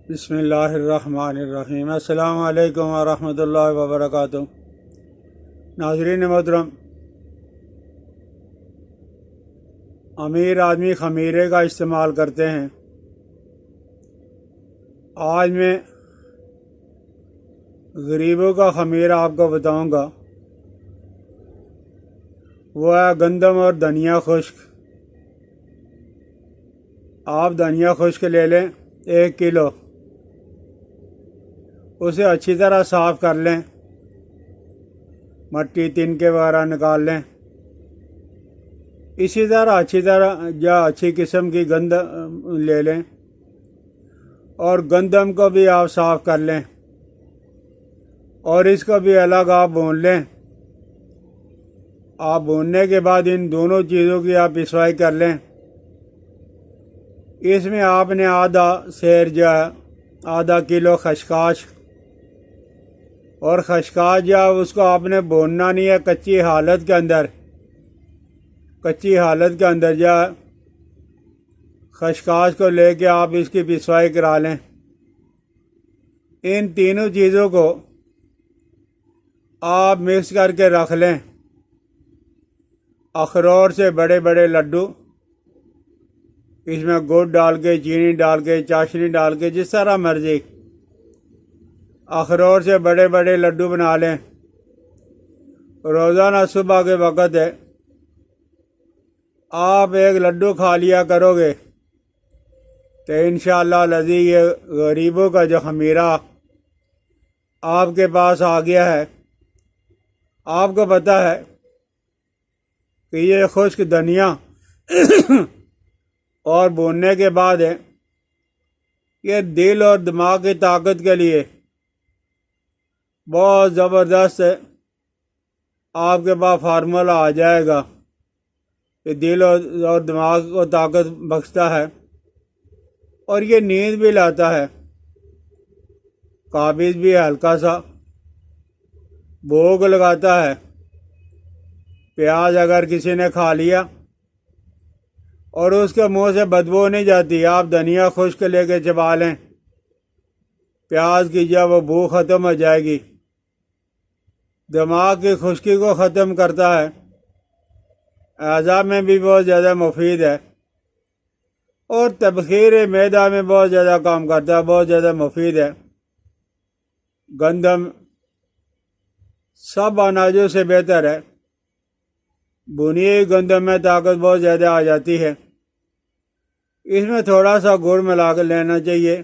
بسم اللہ الرحمن الرحیم۔ السلام علیکم ورحمۃ اللہ وبرکاتہ۔ ناظرین محترم، امیر آدمی خمیرے کا استعمال کرتے ہیں۔ آج میں غریبوں کا خمیرہ آپ کو بتاؤں گا، وہ ہے گندم اور دھنیا خشک۔ آپ دھنیا خشک لے لیں 1 کلو، اسے اچھی طرح صاف کر لیں، مٹی تنکے وغیرہ نکال لیں۔ اسی طرح اچھی قسم کی گندم لے لیں اور گندم کو بھی آپ صاف کر لیں اور اس کو بھی الگ آپ بھون لیں۔ آپ بھوننے کے بعد ان دونوں چیزوں کی آپ پسائی کر لیں۔ اس میں آپ نے آدھا کلو خشخاش، اور خشخاش اس کو آپ نے بھوننا نہیں ہے، کچی حالت کے اندر خشخاش کو لے کے آپ اس کی پسائی کرا لیں۔ ان تینوں چیزوں کو آپ مکس کر کے رکھ لیں۔ اخروٹ سے بڑے بڑے لڈو، اس میں گڑ ڈال کے، چینی ڈال کے، چاشنی ڈال کے، جس طرح مرضی اخروٹ سے بڑے بڑے لڈو بنا لیں۔ روزانہ صبح کے وقت ہے، آپ 1 لڈو کھا لیا کرو گے تو انشاءاللہ العزیز یہ غریبوں کا جو خمیرہ آپ کے پاس آ گیا ہے۔ آپ کو پتہ ہے کہ یہ خشک دھنیا اور بھوننے کے بعد ہے، یہ دل اور دماغ کی طاقت کے لیے بہت زبردست آپ کے پاس فارمولہ آ جائے گا کہ دل اور دماغ کو طاقت بخشتا ہے اور یہ نیند بھی لاتا ہے، قابض بھی ہے، ہلکا سا بھوک لگاتا ہے۔ پیاز اگر کسی نے کھا لیا اور اس کے منہ سے بدبو نہیں جاتی، آپ دھنیا خشک لے کے چبا لیں، پیاز کی جب وہ بو ختم ہو جائے گی، دماغ کی خشکی کو ختم کرتا ہے، اعضاء میں بھی بہت زیادہ مفید ہے اور تبخیر معدہ میں بہت زیادہ کام کرتا ہے، بہت زیادہ مفید ہے۔ گندم سب اناجوں سے بہتر ہے، بھنی ہوئی گندم میں طاقت بہت زیادہ آ جاتی ہے۔ اس میں تھوڑا سا گڑ ملا کر لینا چاہیے،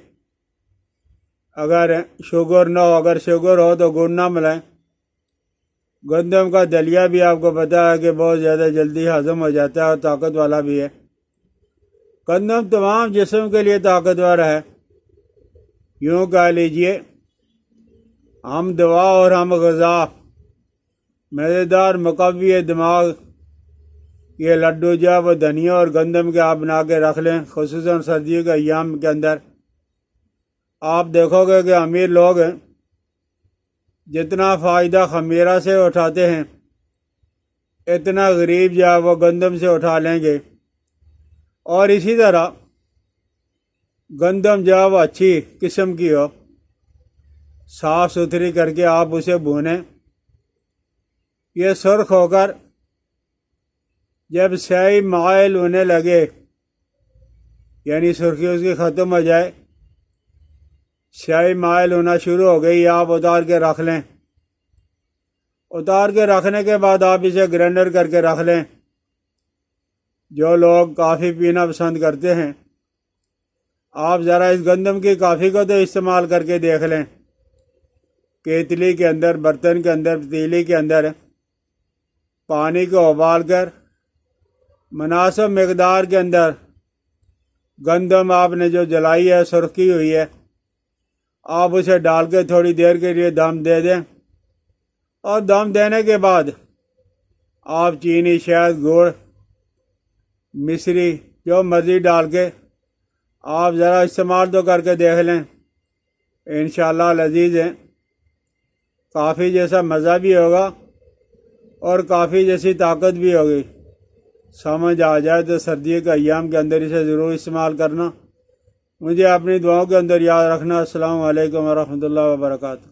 اگر شوگر نہ ہو، اگر شوگر ہو تو گڑ نہ ملائیں۔ گندم کا دلیا بھی آپ کو پتہ ہے کہ بہت زیادہ جلدی ہضم ہو جاتا ہے اور طاقت والا بھی ہے۔ گندم تمام جسم کے لیے طاقتور ہے۔ یوں کہہ لیجئے، ہم دوا اور ہم غذا، مزیدار مقوی دماغ۔ یہ لڈو وہ دھنیا اور گندم کے آپ بنا کے رکھ لیں، خصوصاً سردیوں کے ایام کے اندر۔ آپ دیکھو گے کہ امیر لوگ ہیں، جتنا فائدہ خمیرہ سے اٹھاتے ہیں اتنا غریب وہ گندم سے اٹھا لیں گے۔ اور اسی طرح گندم وہ اچھی قسم کی ہو، صاف ستھری کر کے آپ اسے بھونیں۔ یہ سرخ ہو کر جب سیاہی مائل ہونے لگے، یعنی سرخی اس کی ختم ہو جائے، سیاہی مائل ہونا شروع ہو گئی، آپ اتار کے رکھ لیں۔ اتار کے رکھنے کے بعد آپ اسے گرائنڈر کر کے رکھ لیں۔ جو لوگ کافی پینا پسند کرتے ہیں، آپ ذرا اس گندم کی کافی کو تو استعمال کر کے دیکھ لیں۔ کیتلی کے اندر، برتن کے اندر، پتیلی کے اندر پانی کو ابال کر مناسب مقدار کے اندر گندم آپ نے جو جلائی ہے، سرخی ہوئی ہے، آپ اسے ڈال کے تھوڑی دیر کے لیے دم دے دیں، اور دم دینے کے بعد آپ چینی، شہد، گڑ، مصری جو مرضی ڈال کے آپ ذرا استعمال تو کر کے دیکھ لیں۔ انشاءاللہ لذیذ ہے، کافی جیسا مزہ بھی ہوگا اور کافی جیسی طاقت بھی ہوگی۔ سمجھ آ جائے تو سردی کے ایام کے اندر اسے ضرور استعمال کرنا۔ مجھے اپنی دعاؤں کے اندر یاد رکھنا۔ السلام علیکم ورحمۃ اللہ وبرکاتہ۔